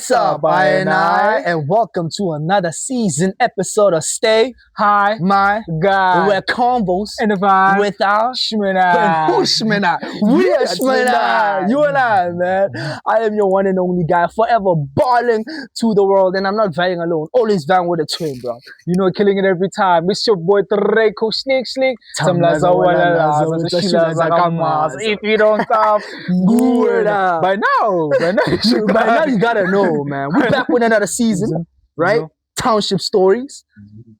What's up, I and welcome to another season episode of Stay Hi, My God, Where Convos and the vibe with our Shmina. who Shmina? We are Shmina. You and I, man. I am your one and only guy, forever balling to the world, and I'm not vying alone. Always vying with a twin, bro. You know, killing it every time. It's your boy Treko Sneak. If you don't stop, good. By now you gotta know, man. We're back with another season, right? Township stories,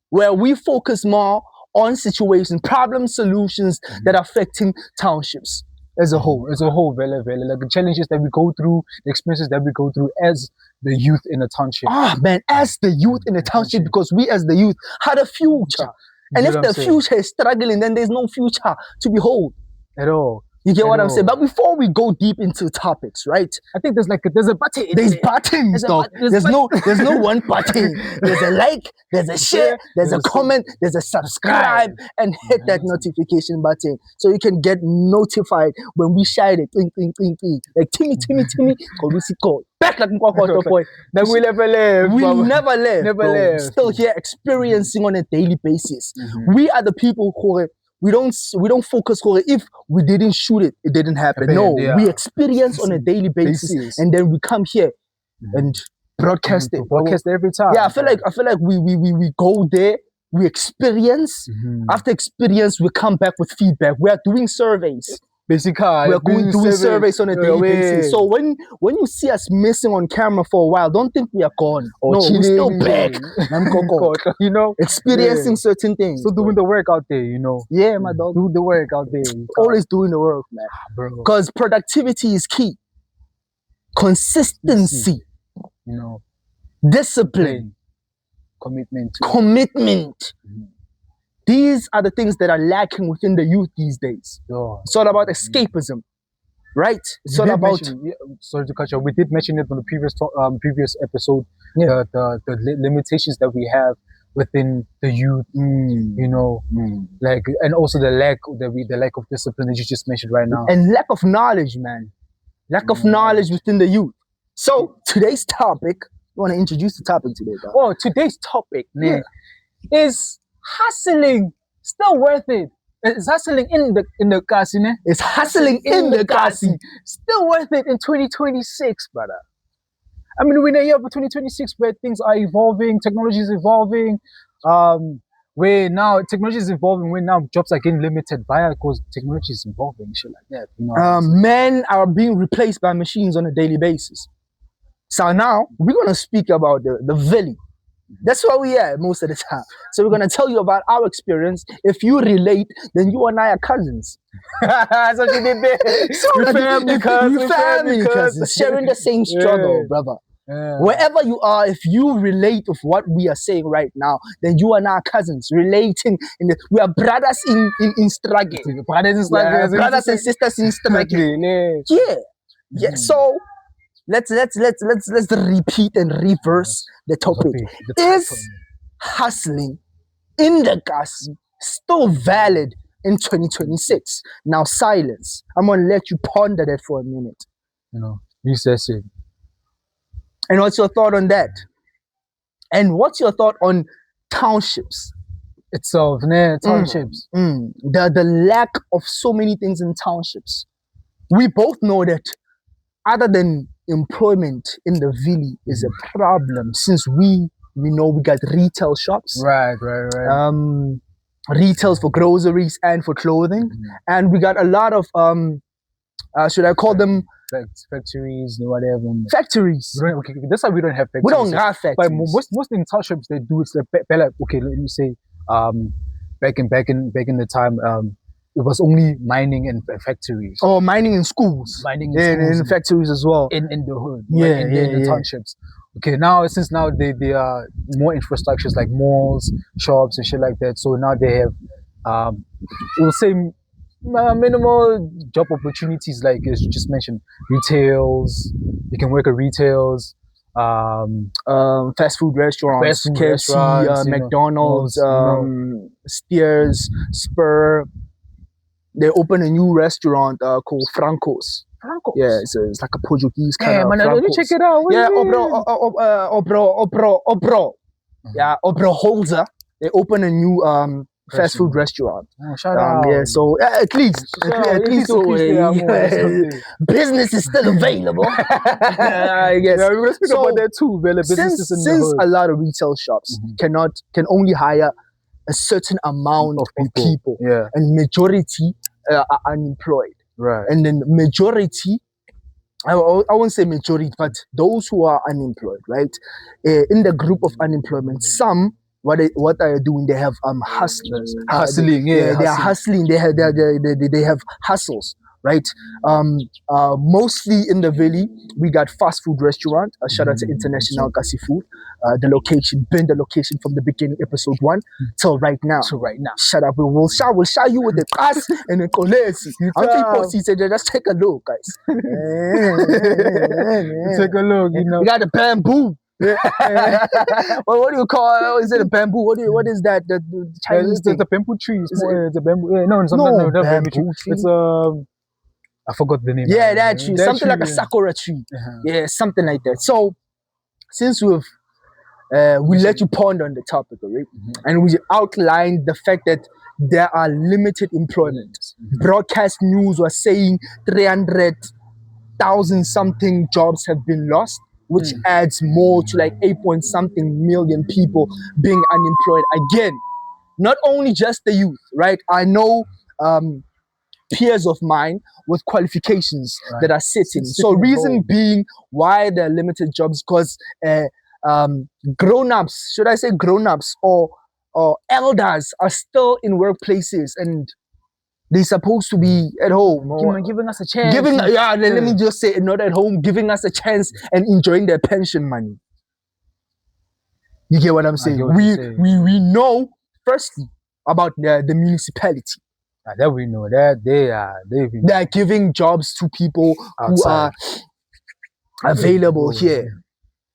where we focus more on situations, problem solutions that are affecting townships as a whole. Like the challenges that we go through, the experiences that we go through as the youth in the township. Man, as the youth in the township, because we as the youth had a future. And if the future is struggling, then there's no future to behold at all. You get what I'm saying? But before we go deep into topics, right? I think there's a button. There's buttons, dog. There's no one button. There's a like, there's a share, there's a comment, there's a subscribe, and hit that notification button so you can get notified when we share it. Like Timmy, call we see call. Back like boy. Then we never live. We never live. Still here experiencing on a daily basis. We are the people who we don't focus on it. If we didn't shoot it, it didn't happen. We experience on a daily basis, and then we come here and broadcast it. Broadcast every time. Yeah, I feel like we go there, we experience. After experience, we come back with feedback. We are doing surveys. Basically, we're doing surveys on a daily basis. So when you see us missing on camera for a while, don't think we are gone. No, we're still back. You know, experiencing certain things. So doing the work out there, you know. Yeah, my dog. Do the work out there. Always doing the work, man. Bro. Because productivity is key. Consistency. You know. Discipline. Commitment. These are the things that are lacking within the youth these days. It's all about escapism, right? It's all about. Sorry to cut you off. We did mention it on the previous episode. Yeah. The limitations that we have within the youth, you know, like, and also the lack of discipline that you just mentioned right now, and lack of knowledge, man. Lack of knowledge within the youth. So today's topic. You want to introduce the topic today, guys? Oh, today's topic, man, is hustling still worth it? It's hustling in the kasi, ne? It's hustling in the kasi. Still worth it in 2026, brother. I mean, we're in a year of 2026 where things are evolving, technology is evolving. Where now technology is evolving, where now jobs are getting limited because technology is evolving, shit like that. You know, men are being replaced by machines on a daily basis. So now we're gonna speak about the valley. That's where we are most of the time. So we're gonna tell you about our experience. If you relate, then you and I are cousins. That's what you did there. So family cousins, sharing the same struggle, brother. Yeah. Wherever you are, if you relate with what we are saying right now, then you and I are cousins, relating. We are brothers in struggle. Brothers and sisters in struggle. Yeah. So let's repeat and reverse the topic. Is hustling in the gas still valid in 2026? Now silence. I'm gonna let you ponder that for a minute. You know, you said it. And what's your thought on that? And what's your thought on townships itself? Townships. The lack of so many things in townships. We both know that other than employment in the village is a problem, since we know we got retail shops. Right. Retails for groceries and for clothing. And we got a lot of should I call them factories, whatever. Factories. That's why we don't have factories. We don't have factories. But most in townships they do. It's like okay, let me say, back in the time, it was only mining and factories. Oh, mining in schools. In factories as well. In the hood. In the townships. Okay, since now they are more infrastructures like malls, shops and shit like that. So now they have we'll say minimal job opportunities, like as you just mentioned, retails. You can work at retails, fast food restaurants, KFC, McDonald's, Steers, Spur. They opened a new restaurant called Franco's. Francos. Yeah, it's like a Portuguese kind Yeah, of man, let me Francos. check it out. What Yeah, do you mean? Obro. Yeah, Obro Holzer. They open a new fast food restaurant. Oh, shout out. Yeah, so at least business is still available. I guess. Yeah, we're gonna speak about that too. Since a lot of retail shops can only hire a certain amount of people, and majority are unemployed. Right. And then majority, I won't say majority, but those who are unemployed, right? In the group of unemployment, some what are they doing? They have hustlers, hustling. They are hustling. They have hustles, right? Mostly in the valley, we got fast food restaurant. Shout out to International Kasi Food. The location, been the location from the beginning, episode 1 till right now. Shut up. We'll shout you with the class and the colesi. Just take a look, guys. Take a look. You know, we got the bamboo. Well, what do you call? Is it a bamboo? What is that? The Chinese thing? The bamboo trees. It's a bamboo. No, it's not bamboo tree. It's I forgot the name. Yeah, that tree. Something like a sakura tree. Yeah, something like that. So, since we let you ponder on the topic, right? And we outlined the fact that there are limited employment. Broadcast news was saying 300,000 something jobs have been lost, which adds more to like 8 something million people being unemployed again. Not only just the youth, right? I know peers of mine with qualifications that are sitting. So reason being why there are limited jobs, because grown-ups, should I say grown-ups or elders are still in workplaces and they're supposed to be at home. Giving us a chance. Let me just say, not at home, giving us a chance and enjoying their pension money. You get what I'm saying? We know, firstly, about the municipality. That we know that they are giving jobs to people outside, who are available here.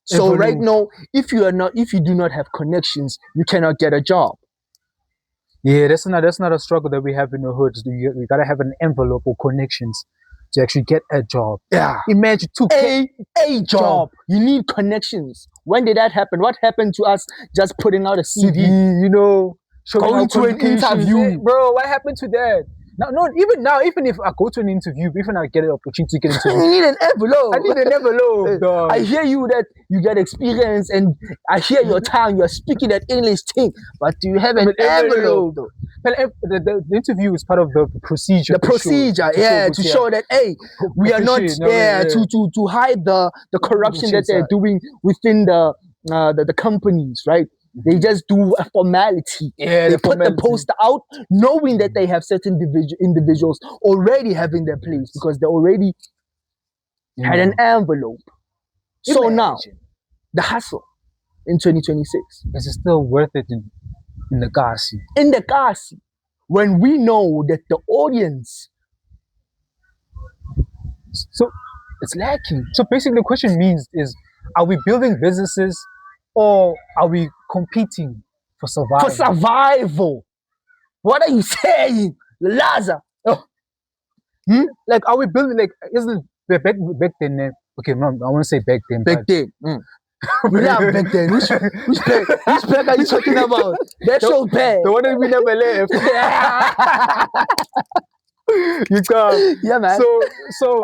So right now, if you do not have connections, you cannot get a job. Yeah, that's not a struggle that we have in the hoods. You gotta have an envelope or connections to actually get a job. Yeah. Imagine a job. You need connections. When did that happen? What happened to us just putting out a CV? You know, going to an interview. Bro, what happened to that? Even if I go to an interview, even I get an opportunity to get into you need an envelope. I need an envelope, dog. I hear you that you get experience and I hear your tongue, you're speaking that English thing, but do you have an envelope though? The interview is part of the procedure. To show that, hey, we are not there to hide the corruption that they're doing within the companies, right? They just do a formality. They put the poster out knowing that they have certain individuals already having their place because they already had an envelope. So now, the hustle in 2026. Is it still worth it in the Kasi? In the Kasi, when we know that the audience, so it's lacking. So basically the question is, are we building businesses or are we competing for survival? For survival. What are you saying, Laza? Like, are we building? Like, isn't back then? Okay, no, I want to say back then. Back then. We love back then. Which back are you talking about? That's so bad. The one that we never left. You can. Yeah, man. So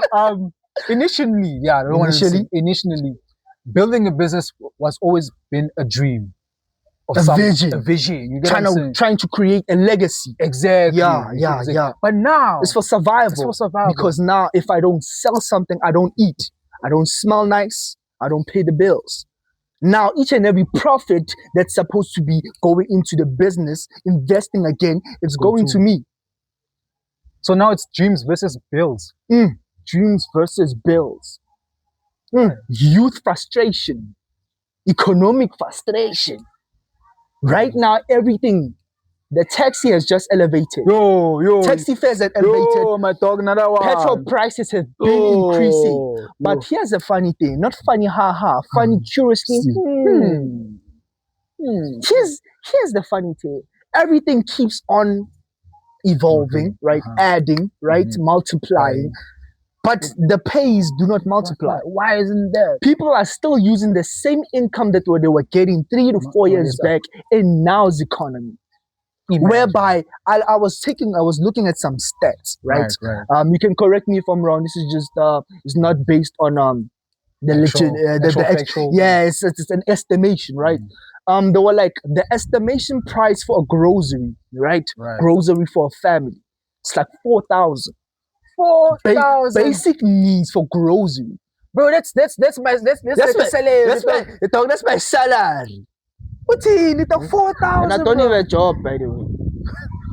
initially, building a business was always been a dream. A vision. You get trying to create a legacy. Exactly. Yeah. But now it's for survival. Because now if I don't sell something, I don't eat. I don't smell nice. I don't pay the bills. Now each and every profit that's supposed to be going into the business, investing again, it's going to me. So now it's dreams versus bills. Dreams versus bills. Youth frustration. Economic frustration. Right now, everything, the taxi has just elevated. Taxi fares have elevated. My dog, another one. Petrol prices have been increasing. But here's the funny thing. Not funny, funny, curiously. Here's the funny thing. Everything keeps on evolving, right? Adding, right? Multiplying. but the pays do not multiply. Why isn't that? People are still using the same income that they were getting 3 to 4 years back in now's economy. Imagine. Whereby I was looking at some stats, right? You can correct me if I'm wrong. This is just it's not based on it's an estimation, right? They were like the estimation price for a grocery, right? Grocery for a family, it's like 4,000. 4,000 basic needs for grocery, bro. That's my salary. What's in it? 4,000. And I don't have a job, by the way.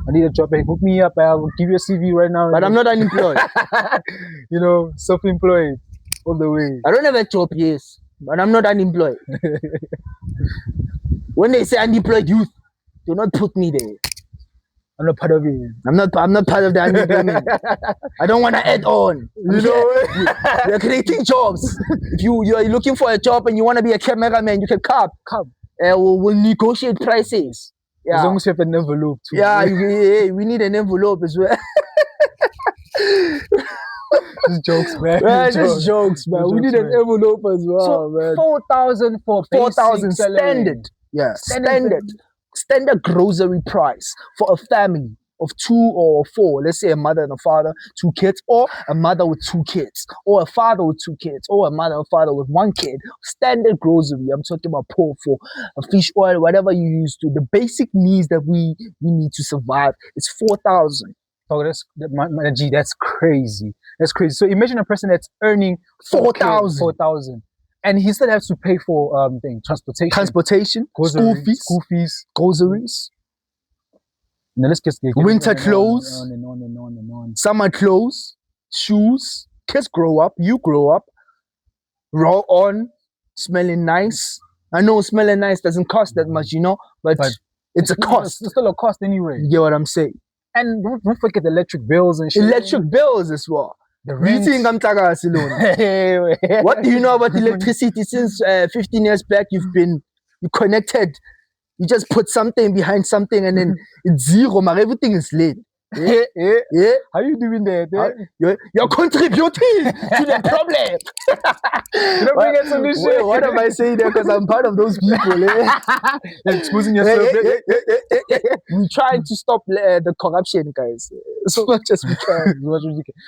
I need a job. Hey, hook me up. I will give you a CV right now. But I'm not unemployed. You know, self-employed all the way. I don't have a job, yes, but I'm not unemployed. When they say unemployed youth, do not put me there. I'm not part of it. I'm not part of the unemployment. I don't want to add on. We're creating jobs. If you're looking for a job and you want to be a cameraman, you can come. We'll negotiate prices. As long as you have an envelope too. Yeah, we need an envelope as well. Just jokes, man. Just jokes, man. We need an envelope as well, so, man. 4,000 for 4,000 standard. Yeah, standard grocery price for a family of 2 or 4. Let's say a mother and a father, 2 kids, or a mother with 2 kids, or a father with 2 kids, or a mother and father with 1 kid. Standard grocery. I'm talking about pour for a fish oil, whatever you use to. The basic needs that we need to survive. It's 4,000. Oh, that's crazy. That's crazy. So imagine a person that's earning 4,000. And he still has to pay for transportation, school fees, groceries. Now let's just winter clothes, on and on. Summer clothes, shoes. Kids grow up, you grow up, raw on, smelling nice. I know smelling nice doesn't cost that much, but it's a cost. It's still a cost anyway. You get what I'm saying? And don't forget the electric bills and shit. Electric bills as well. What do you know about electricity? Since 15 years back, you connected. You just put something behind something and then it's zero, but everything is lit. Yeah. How you doing that? You're contributing to the problem. You don't bring us some new shit. What am I saying there? Because I'm part of those people. You're exposing yourself. We're trying to stop the corruption, guys. As much as we can.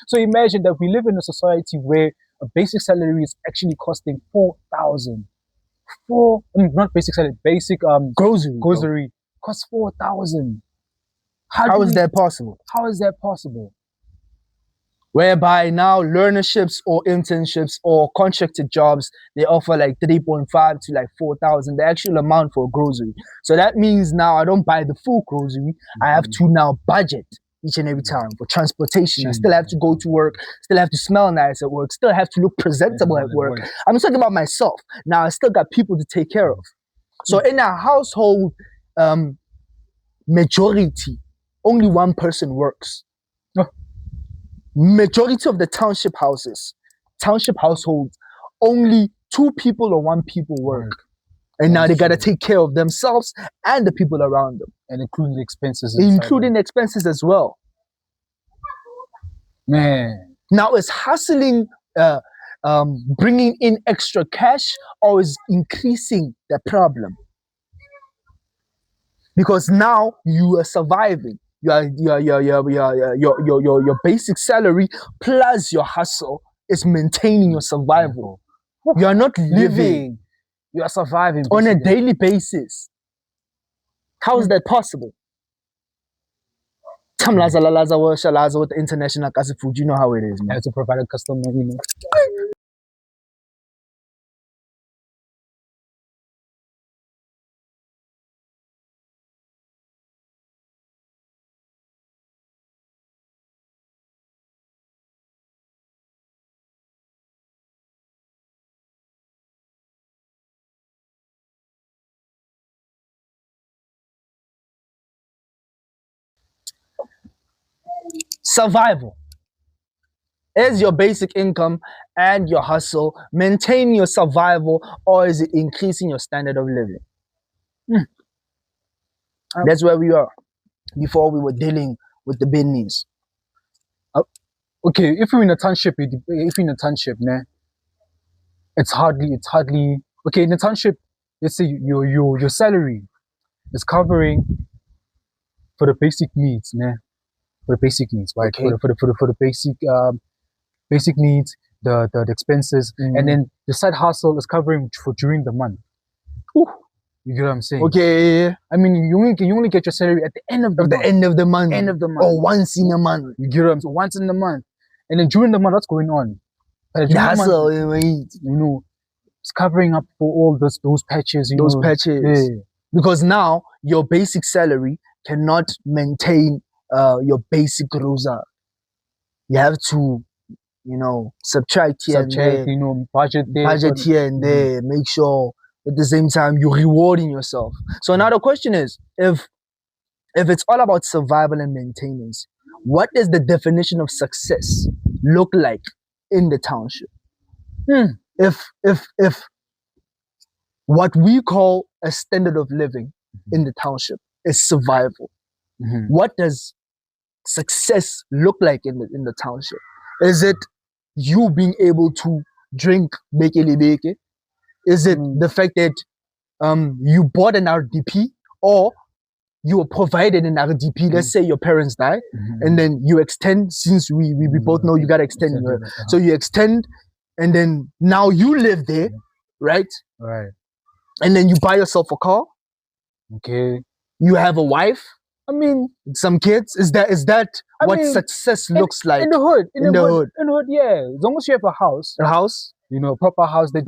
So imagine that we live in a society where a basic salary is actually costing 4,000. Not basic salary, basic grocery costs 4,000. How is that possible? How is that possible? Whereby now learnerships or internships or contracted jobs, they offer like 3.5 to like 4,000, the actual amount for a grocery. So that means now I don't buy the full grocery. I have to now budget each and every time for transportation. I still have to go to work, still have to smell nice at work, still have to look presentable at work. I'm talking about myself. Now I still got people to take care of. So in a household, majority, only one person works. Majority of the township households, only 2 people or 1 people work. And now they got to take care of themselves and the people around them. And including the expenses. Including the expenses as well. Man. Now is hustling, bringing in extra cash, or is increasing the problem? Because now you are surviving. Your basic salary plus your hustle is maintaining your survival. You are not living. You are surviving on a daily basis. How is that possible? With the international food, you know how it is, man. I have to provide a customer, Survival. Is your basic income and your hustle maintaining your survival, or is it increasing your standard of living? That's where we are before we were dealing with the business. okay, if you're in a township, nah, it's hardly okay. In a township, let's say your salary is covering for the basic needs, nah, for the basic needs, right? Okay. For the basic needs, the expenses, and then the side hustle is covering for during the month. Ooh, you get what I'm saying? Okay. I mean, you only get your salary at the end of the month. End of the month. End of the month. Or once in a month. You get what I'm saying? Once in the month. And then during the month, what's going on? The hustle, you know, it's covering up for all those patches. Those patches. Yeah. Because now your basic salary cannot maintain your basic rosa. You have to, subtract here and there. Budget there. Budget here and there. Make sure at the same time you're rewarding yourself. So now the question is, if it's all about survival and maintenance, what does the definition of success look like in the township? If what we call a standard of living in the township is survival, what does success look like in the township? Is it you being able to drink bekele beke? Is it the fact that you bought an RDP, or you were provided an RDP? Let's say your parents die, and then you extend, since we both know you gotta extend. So you extend, and then now you live there, right? Right. And then you buy yourself a car. Okay. You have a wife. I mean, some kids. Is that what success looks like in the hood? In the hood, yeah. As long as you have a house, a proper house that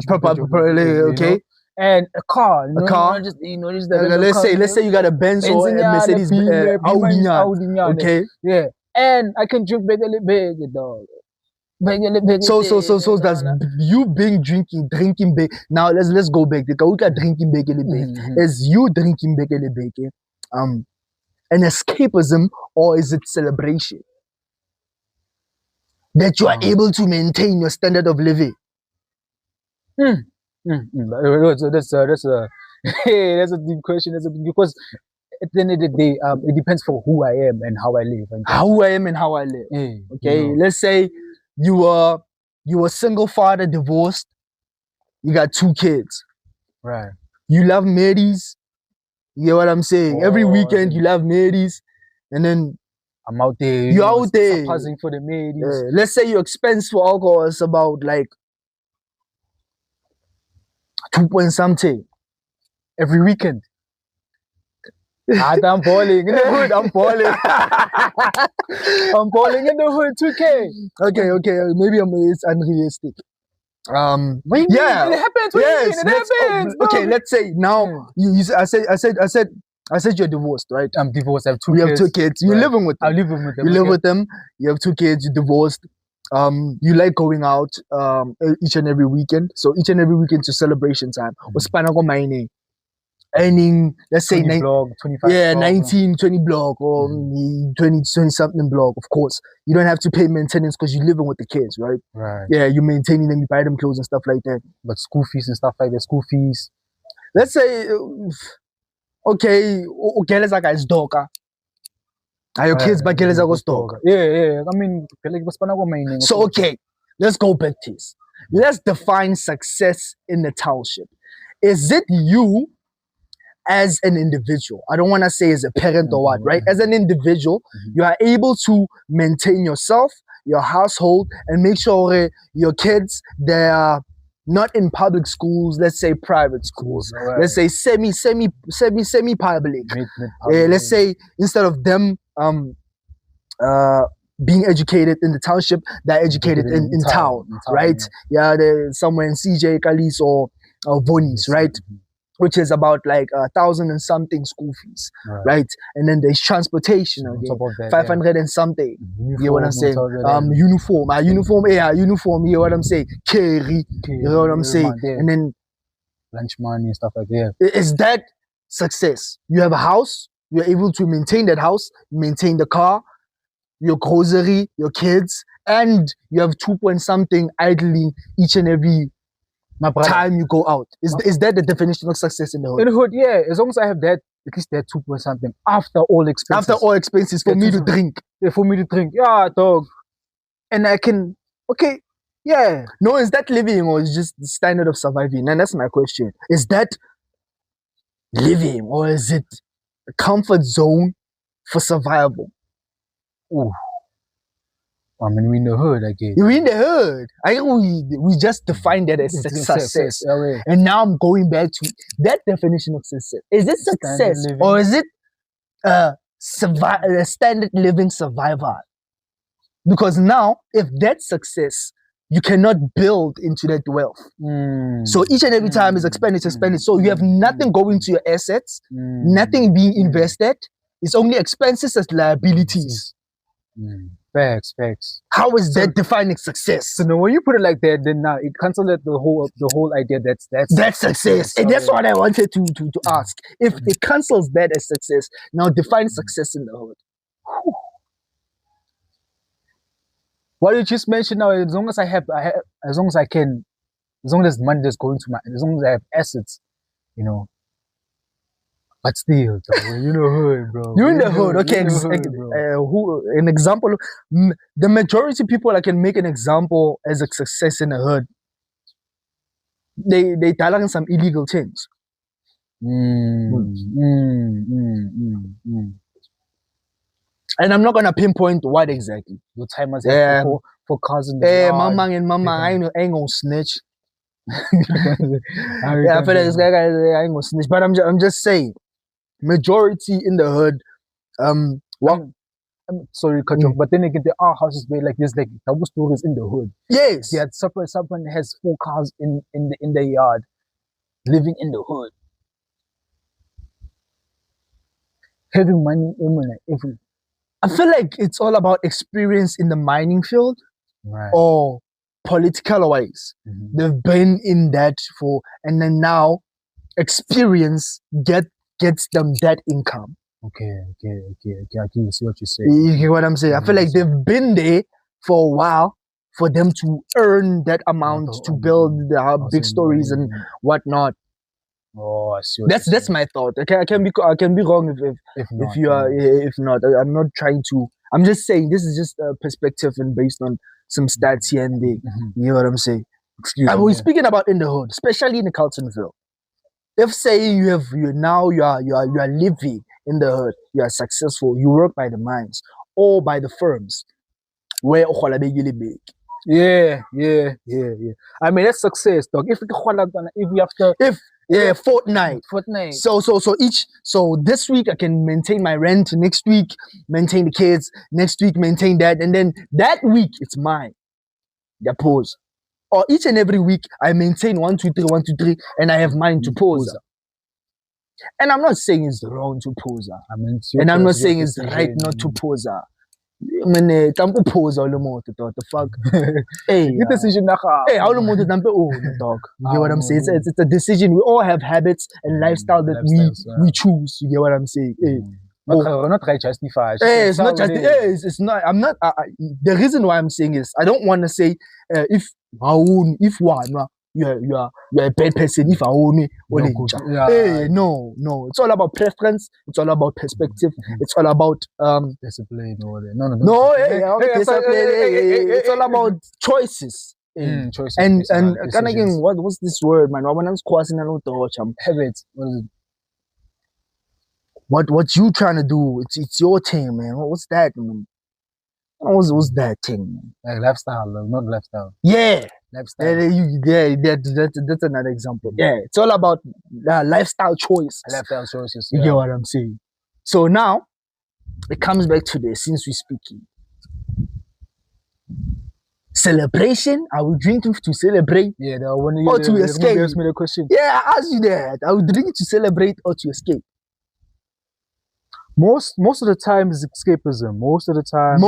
okay. And a car, a car. Just let's say you got a Benz or a Mercedes, Audi, okay. Yeah, and I can drink big, dog. So that's you drinking big. Now let's go back. The drinking big is you drinking big an escapism, or is it celebration that you are able to maintain your standard of living? That's a that's a deep question. Because at the end of the day, it depends for who I am and how I live. Okay, let's say you were a single father, divorced. You got 2 kids. Right. You love Marys. You know what I'm saying? Every weekend you love Marys, and then I'm out there. You're out there passing for the Marys. Let's say your expense for alcohol is about like 2 point something every weekend. I'm balling in the hood. I'm balling in the hood. 2K. Okay. Maybe it's unrealistic. Yeah, it happens. Yes, it happens. Okay, let's say now I said you're divorced, right? I'm divorced. I have 2 kids. You have 2 kids. You're living with them. I'm living with them. You live with them. You have 2 kids. You're divorced. You like going out each and every weekend. So each and every weekend to celebration time. Earning, let's say 25 blog, 19, 20 blog, or 20 something blog. Of course, you don't have to pay maintenance because you're living with the kids, right? Right. Yeah, you're maintaining them, you buy them clothes and stuff like that. But school fees and stuff like that, let's say, okay, let's like it's dog. Are your kids by Geleza go dog? Yeah. I mean, so okay, let's go back to this. Let's define success in the township. Is it you as an individual? I don't want to say as a parent or what, right? As an individual, you are able to maintain yourself, your household, and make sure your kids, they are not in public schools, let's say private schools, let's say semi-public. Let's say instead of them being educated in the township, they're educated in town, right? Yeah, they're somewhere in CJ, Kalis, or Vonis, right? Which is about like 1,000 and something school fees, right? And then there's transportation again, 500 and something. You know what I'm saying? Uniform, uniform. You know what I'm saying? Carry, you know what I'm saying? And then lunch money and stuff like that. Is that success? You have a house, you're able to maintain that house, maintain the car, your grocery, your kids, and you have 2 point something idling each and every time you go out. Is that the definition of success in the hood? In the hood, yeah. As long as I have that, at least that 2 point something after all expenses. For me to drink. Yeah, for me to drink. Yeah, dog. and I can, okay, yeah. No, is that living or is just the standard of surviving? And that's my question. Is that living or is it a comfort zone for survival? Ooh. I mean, we in the hood, I guess. You're in the hood. We just defined that as success. And now I'm going back to that definition of success. Is it success or is it a standard living survival? Because now, if that's success, you cannot build into that wealth. So each and every time is expenditure. So you have nothing going to your assets, nothing being invested. It's only expenses as liabilities. Facts. How is that defining success? So now when you put it like that, then now it cancels the whole idea that's success. And that's what I wanted to ask. If it cancels that as success, now define success in the hood. What you just mentioned now, as long as as long as I can, as long as money is going to as long as I have assets, you know. But still, you know hood, bro. You're in the hood, okay. An example, the majority of people I can make an example as a success in the hood. They talk some illegal things. And I'm not gonna pinpoint what exactly. Your time must have for cousins. Mama, I ain't gonna snitch. Yeah, I feel like this guy I ain't gonna snitch. But I'm just saying, majority in the hood, I'm sorry, cut you off, but then again, there are houses where like there's like double stories in the hood. Yes. Yeah, someone has 4 cars in the yard, living in the hood, having money every. I feel like it's all about experience in the mining field, or political wise. They've been in that and then now experience gets them that income. Okay. I can see what you're saying. You get what I'm saying? I feel like they've been there for a while for them to earn that amount to build their big stories and whatnot. Oh, I see. That's my thought. I can be wrong if not. I'm not trying to. I'm just saying this is just a perspective and based on some stats here and there. You know what I'm saying? We're speaking about in the hood, especially in the Carltonville. If say you are living in the hood, you are successful, you work by the mines or by the firms where big. Yeah. I mean that's success, dog. If we have to fortnight. So this week I can maintain my rent, next week maintain the kids, next week maintain that, and then that week it's mine. The pause. Or each and every week I maintain 1, 2, 3, 1, 2, 3, and I have mine to pose. And I'm not saying it's wrong to pose. And I'm not saying it's right not to pose. I mean, pose all the more to the fuck. Hey, decision all the more to dog. You get what I'm saying? It's a decision. We all have habits and lifestyle that we choose. You get what I'm saying? Not try to justify. It's not just. It's not. I'm not. The reason why I'm saying is I don't want to say if you are a bad person. If I own it, no. It's all about preference. It's all about perspective. It's all about discipline. It's all about choices. Choices. And again, what's this word, man? Habits. What is it? What you trying to do? It's your thing, man. What's that, man? What's that thing, man? Like lifestyle, not lifestyle. Yeah. Lifestyle. That's another example. Yeah, it's all about lifestyle choices. Lifestyle choices. You get what I'm saying? So now it comes back to this. Since we're speaking, celebration. Are we drinking to celebrate? Yeah, or to escape? Ask me the question. Yeah, I asked you that. Are we drinking to celebrate or to escape? Most of the time is escapism. Most of the time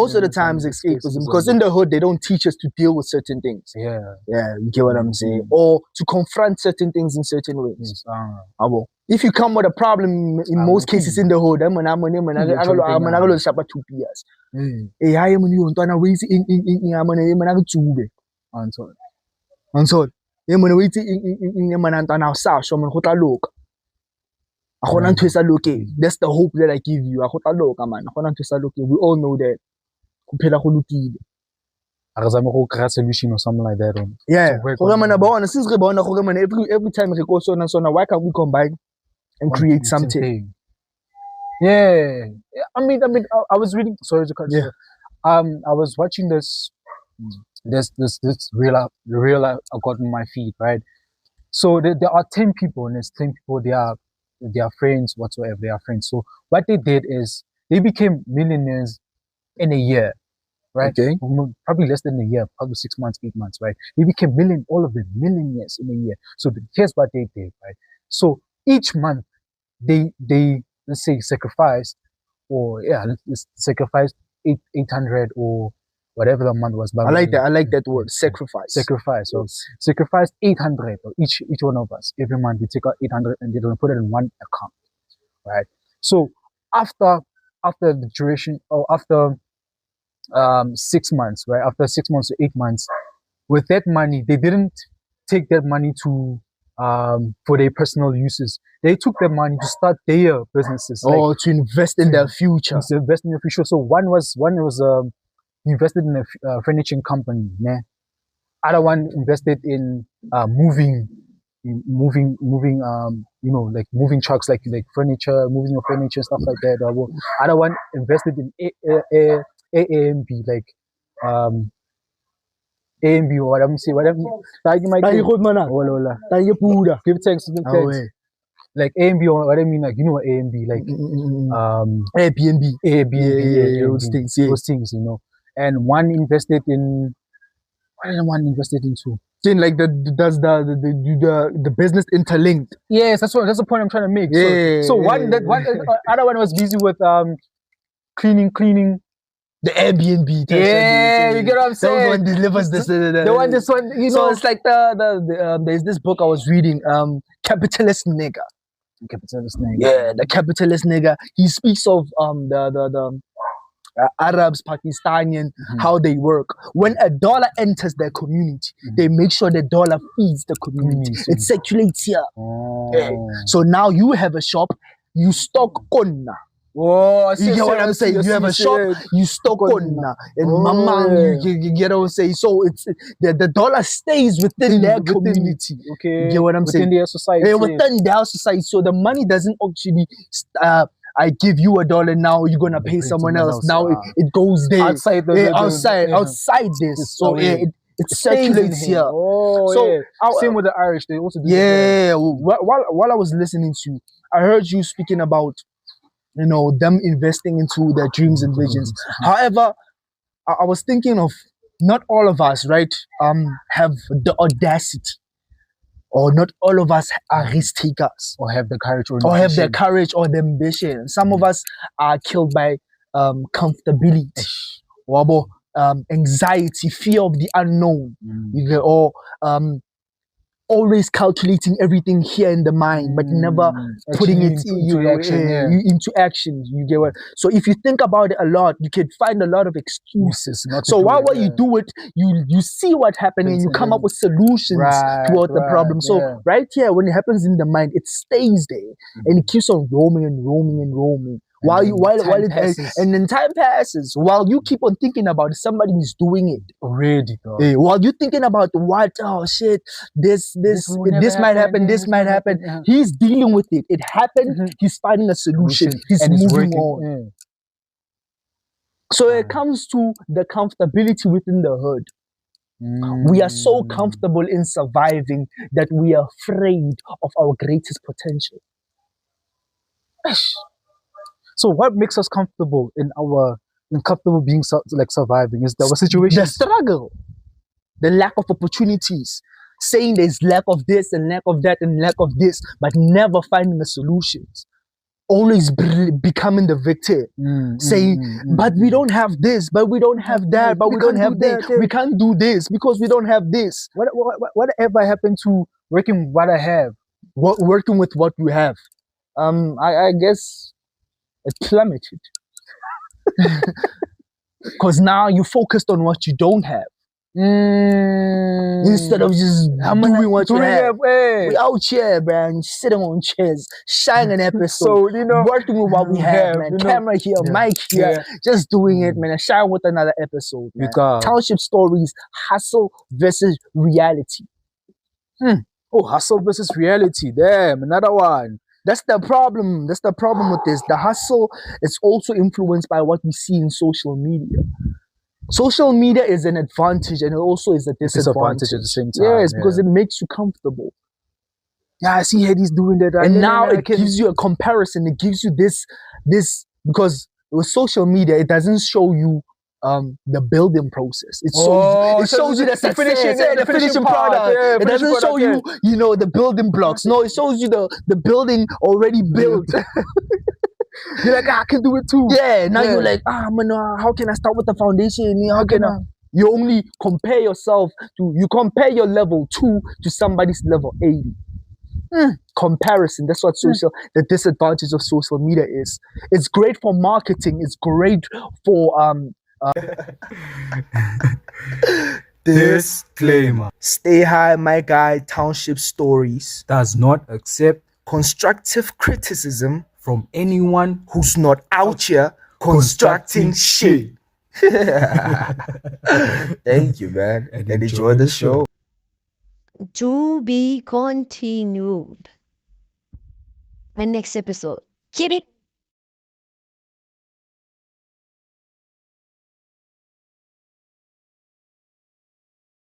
is escapism because in the hood they don't teach us to deal with certain things. Yeah, you get what I'm saying, or to confront certain things in certain ways. Yes. If you come with a problem, in most cases in the hood, I'm gonna shapa 2 years. Hey, I am you on ways in Ansol. I'm gonna wait in Manantana Sash, I'm gonna look. That's the hope that I give you. We all know that. Akazama go kry solution or something like that. Yeah. work Gore on mana it. ba ona since re bona gore mana every time we go so why can't we combine and One create something? thing. Yeah. I mean, I was reading. Sorry to cut you. I was watching this reel I got on my feed, right? So there are 10 people, and there's 10 people. They are friends whatsoever. They are friends. So what they did is they became millionaires in a year, right? Okay. Probably less than a year, probably 6 months, 8 months, right? They became all of them millionaires in a year. So here's what they did, right? So each month they let's say sacrificed, or let's sacrifice 800 or whatever the month was. I like that word, sacrifice. So sacrifice 800, or each one of us every month. We take out 800 and they're gonna put it in one account, right? So after the duration, or after 6 months, right? After 6 months to 8 months, with that money, they didn't take that money to for their personal uses. They took that money to start their businesses. To invest in their future. To invest in their future. So one was invested in a furniture company. Né? Other one invested in moving like moving trucks, like furniture, moving your furniture, stuff like that. Other one invested in AMB, like AMB or whatever. Give thanks to the thanks. Like AMB, or what I mean, like, you know what AMB, like Airbnb, those things, you know. And one invested in, what did one invested into? Then like the business interlinked. Yes, that's the point I'm trying to make. So other one was busy with cleaning the Airbnb. You get what I'm saying? That one delivers this. This one, you know. So it's like there's this book I was reading, Capitalist Nigga. Yeah, the capitalist nigga. He speaks of the Arabs, Pakistani, how they work. When a dollar enters their community, they make sure the dollar feeds the community. It circulates here. Yeah. So now you have a shop, you stock konna. You get what I'm saying? You have a shop, you stock konna, and mama, you get what I'm saying? So it's the dollar stays within their community. Okay. You get what I'm saying? Within their society. Within their society. So the money doesn't actually I give you $1 now, you're gonna pay someone else. Now it goes there. Outside this. So it circulates here. Same with the Irish, they also do that. While I was listening to you, I heard you speaking about, you know, them investing into their dreams and visions. However, I was thinking of, not all of us, right, have the audacity, or not all of us are risk takers, or have the courage, or the ambition. Some of us are killed by comfortability, or anxiety, fear of the unknown, or always calculating everything here in the mind, but never putting it into action. You get what? So if you think about it a lot, you can find a lot of excuses. So while you do it, you see what happened, and you come up with solutions toward the problem. So right here, when it happens in the mind, it stays there, and it keeps on roaming and roaming and roaming. And then time passes while you keep on thinking about it, somebody is doing it already. While you're thinking about what, oh shit, this might happen, this might happen. He's dealing with it. It happened. He's finding a solution. He's moving on. So it comes to the comfortability within the hood. We are so comfortable in surviving that we are afraid of our greatest potential. So what makes us comfortable comfortable being surviving is our situation, the struggle, the lack of opportunities, saying there's lack of this and lack of that and lack of this, but never finding the solutions. Always becoming the victim, saying, but we don't have this, but we don't have that, but we don't have that. We can't do this because we don't have this. Whatever happened to working what I have? Working with what you have? I guess it plummeted. Because now you focused on what you don't have. Instead of just doing what you have. Hey. We out here, man, sitting on chairs, sharing an episode, So, working with what we have, man. Camera here, mic here, just doing it, man, and sharing with another episode, man. Township stories, hustle versus reality. Oh, hustle versus reality. Damn, another one. That's the problem. That's the problem with this. The hustle is also influenced by what we see in social media. Social media is an advantage and it also is a disadvantage at the same time. Yes, because it makes you comfortable. Yeah, I see Hedy's doing that. And now it gives you a comparison. It gives you this because with social media, it doesn't show you the building process. It shows you the finishing product. It doesn't show you, the building blocks. No, it shows you the building already built. You're like, I can do it too. Yeah, now you're like, man, how can I start with the foundation? How can I? You only compare yourself you compare your level 2 to somebody's level 80. Comparison, that's what the disadvantage of social media is. It's great for marketing, it's great for Disclaimer. Stay high, my guy. Township stories does not accept constructive criticism from anyone who's not out here constructing shit. Thank you, man, and enjoy the show. To be continued. And next episode. Get it?